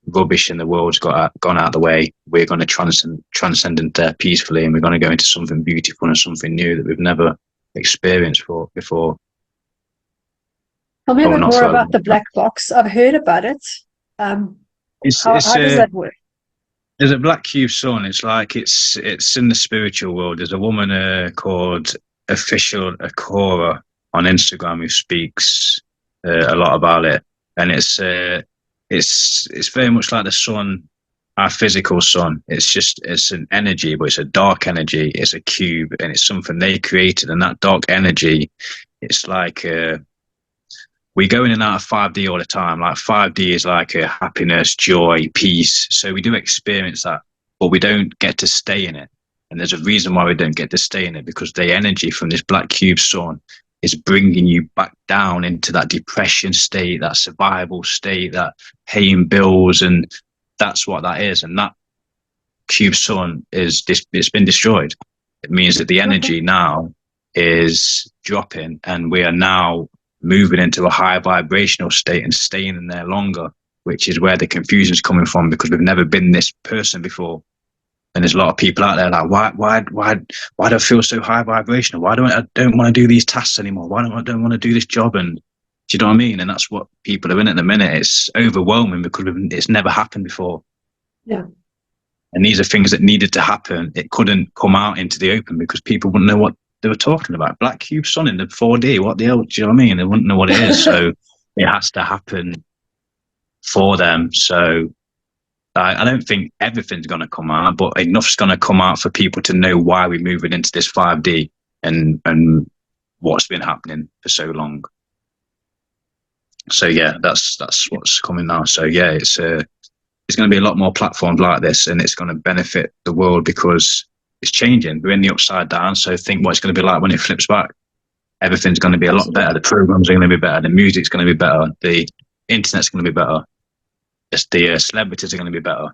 S1: rubbish in the world's gone out of the way, we're going to transcend into there peacefully, and we're going to go into something beautiful and something new that we've never experienced before.
S2: Tell me a bit more about the black box. I've heard about it. How does that work?
S1: There's a black cube sun. It's like it's in the spiritual world. There's a woman called Official Akora on Instagram who speaks a lot about it, and it's very much like the sun, our physical sun. It's an energy, but it's a dark energy. It's a cube, and it's something they created. And that dark energy, it's like we go in and out of 5D all the time. Like 5D is like a happiness, joy, peace. So we do experience that, but we don't get to stay in it. And there's a reason why we don't get to stay in it, because the energy from this black cube sun is bringing you back down into that depression state, that survival state, that paying bills. And that's what that is. And that cube sun it's been destroyed. It means that the energy now is dropping, and we are now moving into a higher vibrational state and staying in there longer, which is where the confusion is coming from, because we've never been this person before. And there's a lot of people out there like, why do I feel so high vibrational? Why I don't want to do these tasks anymore? Why don't I want to do this job? And do you know what I mean? And that's what people are in at the minute. It's overwhelming because it's never happened before.
S2: Yeah.
S1: And these are things that needed to happen. It couldn't come out into the open because people wouldn't know what they were talking about. Black cube sun in the 4D, what the hell? Do you know what I mean? They wouldn't know what it is. So it has to happen for them. So I don't think everything's going to come out, but enough's going to come out for people to know why we're moving into this 5D and what's been happening for so long. So yeah, that's what's coming now. So yeah, it's going to be a lot more platforms like this, and it's going to benefit the world because it's changing. We're in the upside down, so think what it's going to be like when it flips back. Everything's going to be a lot better. The programs are going to be better. The music's going to be better. The internet's going to be better. the celebrities are going to be better.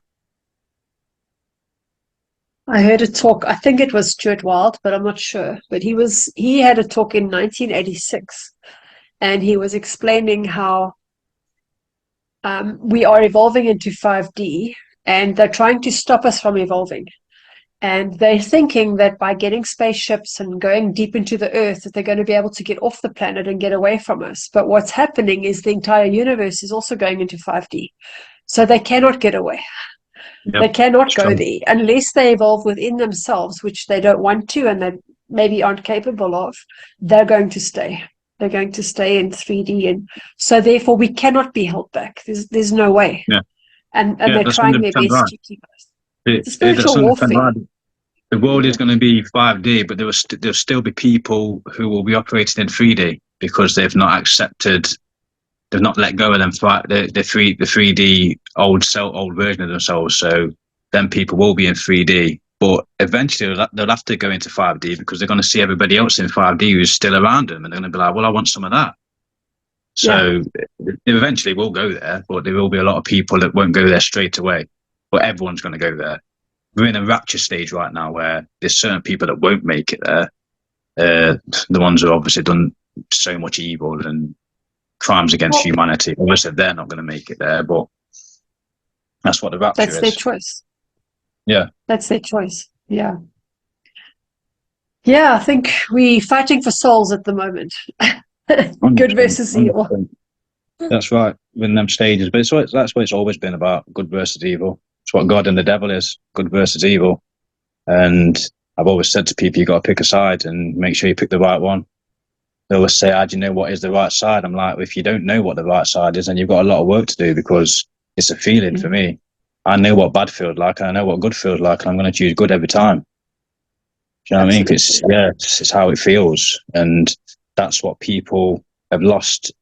S2: I heard a talk, I think it was Stuart Wilde, but I'm not sure. But he had a talk in 1986, and he was explaining how we are evolving into 5D, and they're trying to stop us from evolving. And they're thinking that by getting spaceships and going deep into the earth, that they're going to be able to get off the planet and get away from us. But what's happening is the entire universe is also going into 5D. So they cannot get away.
S1: Yep.
S2: They cannot go there unless they evolve within themselves, which they don't want to and they maybe aren't capable of. They're going to stay. They're going to stay in 3D. And so therefore we cannot be held back. There's no way.
S1: Yeah.
S2: And they're trying their best to keep us. It's a spiritual warfare.
S1: Right. The world is going to be 5D, but there'll still be people who will be operating in 3D because they've not let go of them. The 3D old version of themselves. So then people will be in 3D, but eventually they'll have to go into 5D because they're going to see everybody else in 5D who's still around them, and they're going to be like, "Well, I want some of that." So they eventually will go there, but there will be a lot of people that won't go there straight away. But everyone's going to go there. We're in a rapture stage right now where there's certain people that won't make it there. The ones who obviously done so much evil and crimes against humanity. Obviously, they're not going to make it there, but that's what the rapture is.
S2: That's their choice.
S1: Yeah.
S2: That's their choice. Yeah. Yeah, I think we're fighting for souls at the moment. Good versus evil.
S1: That's right. In them stages. But that's what it's always been about, good versus evil. It's what God and the devil is, good versus evil. And I've always said to people, you got to pick a side and make sure you pick the right one. They always say, how do you know what is the right side? I'm like, if you don't know what the right side is, then you've got a lot of work to do, because it's a feeling for me. I know what bad feels like, and I know what good feels like, and I'm going to choose good every time. Do you know what I mean? It's how it feels. And that's what people have lost.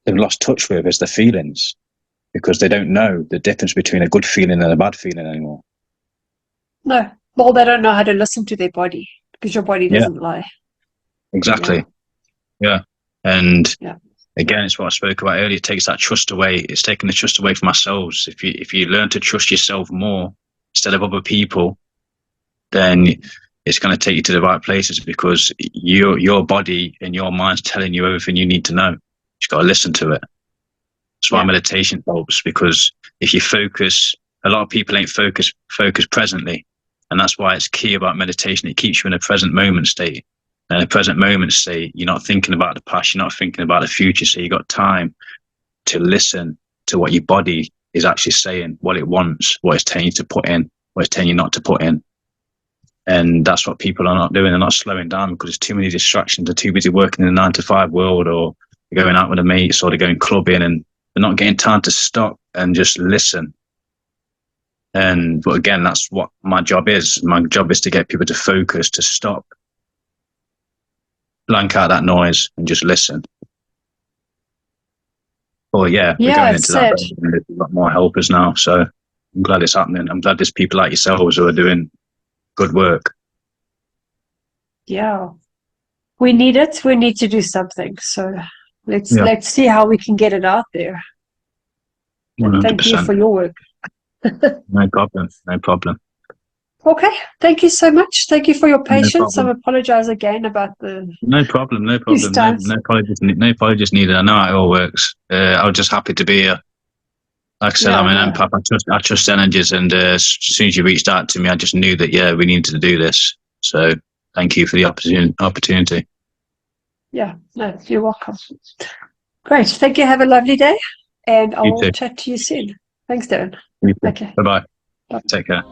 S1: They've lost touch with, is the feelings, because they don't know the difference between a good feeling and a bad feeling anymore.
S2: No. Well, they don't know how to listen to their body, because your body doesn't lie.
S1: Exactly. Yeah. And again, it's what I spoke about earlier. It takes that trust away. It's taking the trust away from ourselves. If you learn to trust yourself more instead of other people, then it's going to take you to the right places, because your body and your mind's telling you everything you need to know. You've got to listen to it. That's why meditation helps, because if you focus, a lot of people ain't focused presently. And that's why it's key about meditation. It keeps you in a present moment state. And a present moment state, you're not thinking about the past, you're not thinking about the future. So you got time to listen to what your body is actually saying, what it wants, what it's telling you to put in, what it's telling you not to put in. And that's what people are not doing. They're not slowing down because there's too many distractions. They're too busy working in the 9-to-5 world, or they're going out with their mates, or they're going clubbing, and they're not getting time to stop and just listen. But again, that's what my job is. My job is to get people to focus, to stop, blank out that noise, and just listen. Well, we're going into that. There's a lot more helpers now, so I'm glad it's happening. I'm glad there's people like yourselves who are doing good work.
S2: Yeah, we need it. We need to do something. So let's see how we can get it out there. And thank you for your work.
S1: No problem. No problem.
S2: Okay, thank you so much. Thank you for your patience. I apologize again about the.
S1: No problem. No apologies needed. I know how it all works. I was just happy to be here. Like I said, I'm an empath. I trust energies, and as soon as you reached out to me, I just knew that we needed to do this. So thank you for the opportunity.
S2: Yeah, no, you're welcome. Great. Thank you. Have a lovely day, and I'll chat to you soon. Thanks, Darren.
S1: Okay. Bye-bye. Take care.